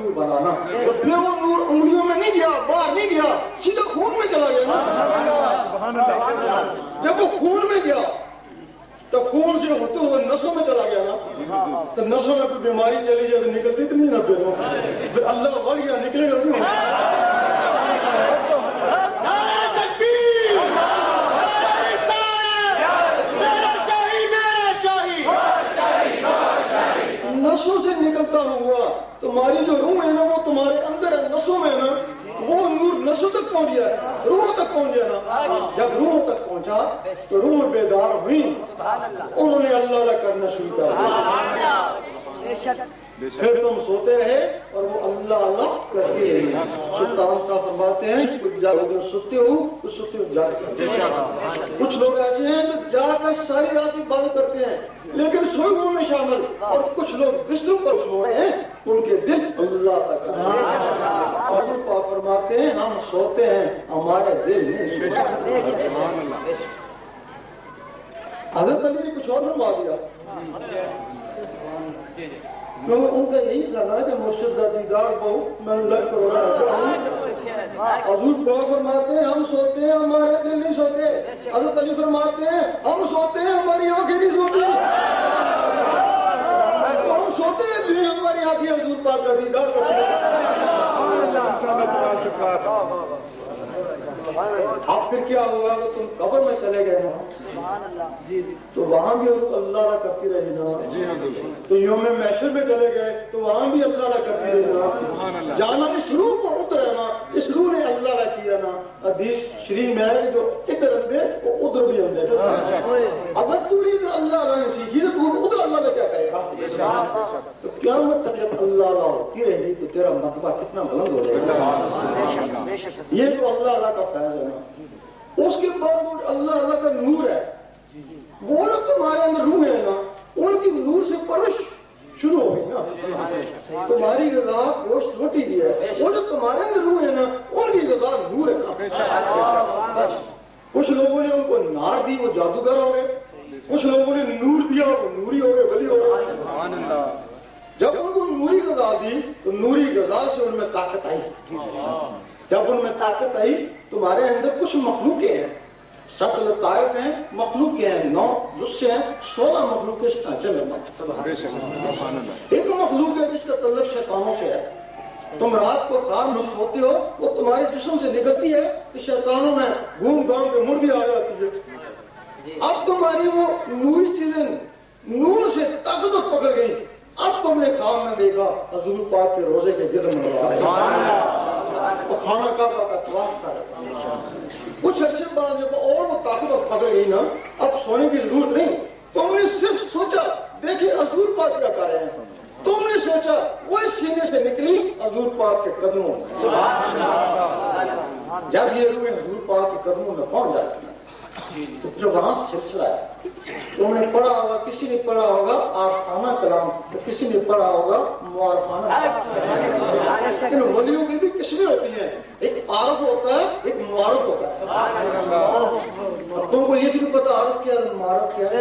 نور بنانا. تو پھر وہ نور انگلیوں میں نہیں گیا، باہر نہیں گیا، سیدھا خون میں چلا گیا نا. جب وہ خون میں گیا تو خون سے ہوتے ہوئے نسوں میں چلا گیا نا. تو نسوں میں کوئی بیماری چلی جائے تو نکلتی تو نہیں نہ پھر اللہ بڑھ گیا نکلے گا کیوں؟ نسوں سے نکلتا ہوا تمہاری جو روح ہے نا وہ تمہارے اندر ہے، نسوں میں ہے نا، وہ نور نسوں تک پہنچ گیا، روح تک پہنچ گیا نا. جب روح تک پہنچا تو روح بیدار ہوئی، انہوں نے اللہ اللہ کرنا شروع کر دیا. پھر تم سوتے رہے اور وہ اللہ اللہ کرتے رہے. سلطان صاحب فرماتے ہیں کہ سوتے ہو تو سوتے ہو جا کر. کچھ لوگ ایسے ہیں جو جا کر ساری رات عبادت کرتے ہیں لیکن سوئے ہوئے میں شامل، اور کچھ لوگ بستروں پر سو رہے ہیں ان کے دل اللہ تک. اور پاک فرماتے ہیں ہم سوتے ہیں ہمارے دل نہیں. حضرت علی نے کچھ اور فرما دیا. ان کا یہی کہنا ہے کہ مرشد کا دیدار بہو میں لگ کر حضور پاک فرماتے ہیں ہم سوتے ہیں ہمارے دل نہیں سوتے. حضرت علی فرماتے ہیں ہم سوتے ہیں ہماری آنکھیں نہیں سوتی. ہم سوتے ہیں دل ہماری آنکھیں حضور پاک کا دیدار کرتے ہیں. اب پھر کیا ہوا کہ تم قبر میں چلے گئے نا تو وہاں بھی اللہ کرتی رہی نا. تو یوم محشر میں چلے گئے تو وہاں بھی اللہ کرتی رہی نا. جانا اس روح کو اترے نا، اس روح نے اللہ کیا نا. حدیث شریف میں ہے جو ادھر اندے وہ ادھر بھی اندے. اگر تو ادھر اللہ سیکھی تو ادھر اللہ کا کیا کہے گا. تو قیامت تک جب اللہ ہوتی رہے گی تو تیرا مرتبہ کتنا بلند ہو جائے گا. یہ تو اللہ کا فیض ہے نا. اس کے بعد اللہ کا نور ہے، وہ جو تمہارے اندر روح ہے نا ان کی نور سے پرش شروع ہو گئی نا. تمہاری غذا گوشت روٹی کی ہے، وہ جو تمہارے اندر روح ہے نا ان کی غذا نور ہے نا. کچھ لوگوں نے ان کو نار دی وہ جادوگر ہو گئے، کچھ لوگوں نے نور دیا وہ نوری ہو گئے، ولی ہو گئے. جب ان کو نوری غذا دی تو نوری غذا سے ان میں طاقت آئی. جب ان میں طاقت آئی تمہارے اندر کچھ مخلوقیں ہیں، 7 لطائف ہیں، مخلوقیں ہیں، 9 جزء ہیں، 16 مخلوق اس ڈھانچے میں. ایک مخلوق ہے جس کا تعلق شیطانوں سے ہے. تم رات کو خواب میں سوتے ہو وہ تمہارے جسم سے نکلتی ہے تو شیطانوں میں گھوم گھام کے مڑ بھی آ جاتی ہے. اب تمہاری وہ نوری چیزیں نور سے طاقت پکڑ گئی. اب تم نے خواب میں دیکھا حضور پاک کے روزے کے گرد میں تو کھانا کعبہ کا طواف کر. کچھ عرصے بعد جب اور وہ طاقت پکڑ گئی نا اب سونے کی ضرورت نہیں. تم نے صرف سوچا دیکھیے حضور پاک کیا کر رہے ہیں. تم نے سوچا وہ اس سینے سے نکلی حضور پاک کے قدموں. جب یہ روح حضور پاک کے قدموں میں پہنچ جاتی ہے تو جو وہاں سلسلہ ہے تم نے پڑھا ہوگا، کسی نے پڑھا ہوگا عارفانہ کلام تو کسی نے پڑھا ہوگا معارفانہ. لیکن ولیوں کی بھی قسمیں ہوتی ہیں، ایک عارف ہوتا ہے ایک معارف ہوتا ہے. تم کو یہ بھی پتا عارف کیا ہے معارف کیا ہے.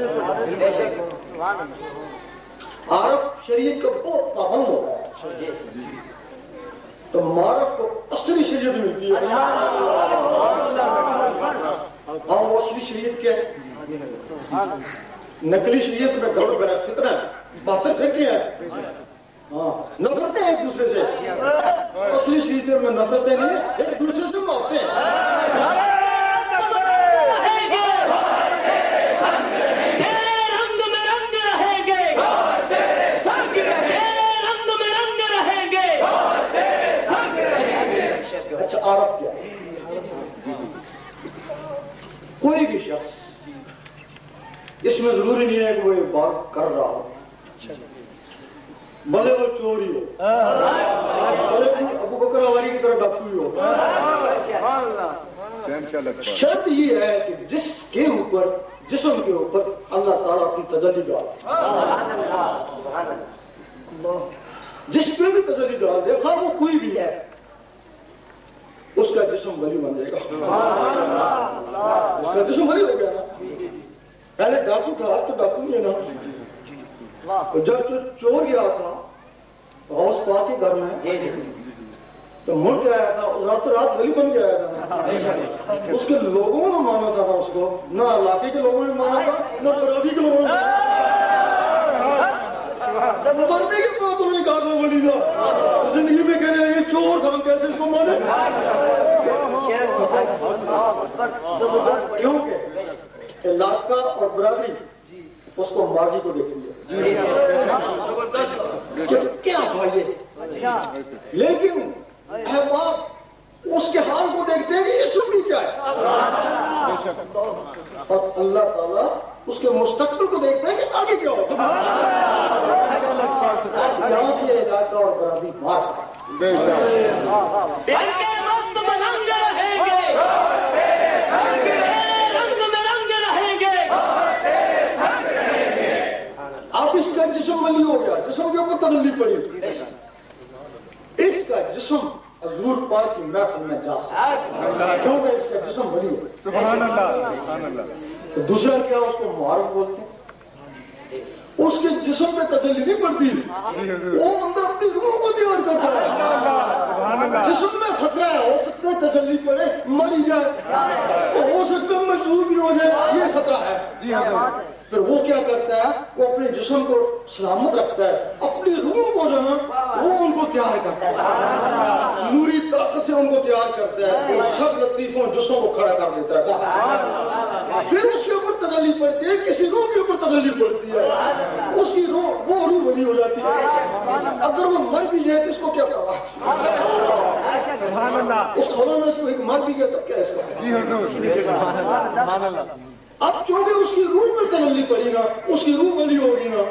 عارف شریعت کا بہت پابند ہوتا ہے تو معارف کو اصلی شریعت ملتی ہے. ہاں وہ اصلی شریعت کیا ہے؟ نقلی شریعت میں گڑبڑ بنا فتنہ ہے، باطل پھینکے ہیں. ہاں نفرتیں ایک دوسرے سے. اصلی شریعت میں نفرتیں نہیں ایک دوسرے سے محبتیں ہیں. اچھا عارف کیا ہے؟ کوئی بھی شخص اس میں ضروری نہیں ہے کہ وہ ایک بات کر رہا ہو، بھلے وہ چوری ہو، بھلے ابو بکر ہماری کی طرح ڈاکو ہو. شرط یہ ہے کہ جس کے اوپر جسم کے اوپر اللہ تعالیٰ اپنی تجلی ڈال، جس پہ بھی تجلی ڈال دیکھا وہ کوئی بھی ہے اس کا جسم ولی بن جائے گا. اس کا جسم ولی ہو گیا نا. پہلے ڈاکو تھا تو ڈاکو نہیں ہے نا. جب تو چور گیا تھا غوث پاک کے کے گھر میں تو ملک آیا تھا رات ولی بن کے آیا تھا اس کے لوگوں نے مانا تھا اس کو، نہ علاقے کے لوگوں نے مانا تھا نہ برادری کے لوگوں نے مرنے کے بعد انہوں نے کہا تھا ولی تھا، زندگی میں کہنے لگے چور تھا، ہم کیسے اس کو مانے؟ کیونکہ علاقہ اور برادری اس کو ماضی کو دیکھیں گے کیا بھائی، لیکن احباب اس کے حال کو دیکھتے ہیں کہ یہ سنی کیا ہے، اور اللہ تعالیٰ اس کے مستقبل کو دیکھتے ہیں کہ آگے کیا ہوگا۔ یہاں سے علاقہ اور برادری بات اب اس کا جسم ولی ہو گیا، جسم کے اوپر تجلی پڑی، اس کا جسم حضور پاک کی محفل میں جا سکتا ہے کیونکہ اس کا جسم ولی ہو گیا۔ سبحان اللہ، سبحان اللہ۔ تو دوسرا کیا اس کو معارف بولتے ہیں، اس کے جسم میں تجلی نہیں پڑتی، وہ اندر اپنی روح کو تیار کرتا ہے۔ جسم میں خطرہ ہے، ہو سکتا ہے تجلی پڑے مری جائے، ہو سکتا ہے مجبور بھی ہو جائے، یہ خطرہ ہے۔ پھر وہ کیا کرتا ہے، وہ اپنے جسم کو سلامت رکھتا ہے، اپنی روح کو جو ہے وہ ان کو تیار کرتا ہے، نوری طاقت سے ان کو تیار کرتا ہے، وہ سب لطیفوں جسم کو کھڑا کر دیتا ہے۔ پھر اس کے اوپر تجلی پڑتی ہے، کسی روح کے اوپر تجلی پڑتی ہے، اس کی روح وہ روح ولی ہو جاتی ہے۔ اگر وہ مر بھی جائے تو اس کو کیا کروا، اس حالوں میں اس کو ایک مر بھی گیا تب کیا اس کا۔ اب کیونکہ اس کی روح میں تجلی پڑی نا، اس کی روح ولی ہوگی نا،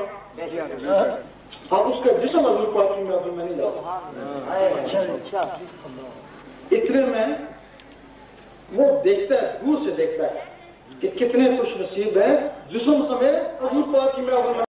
اب اس کا جسم حضور پاک کی محفل میں نہیں جا سکتا۔ اتنے میں وہ دیکھتا ہے، دور سے دیکھتا ہے کہ کتنے خوش نصیب ہیں جسم سمیت حضور پاک کی محفل میں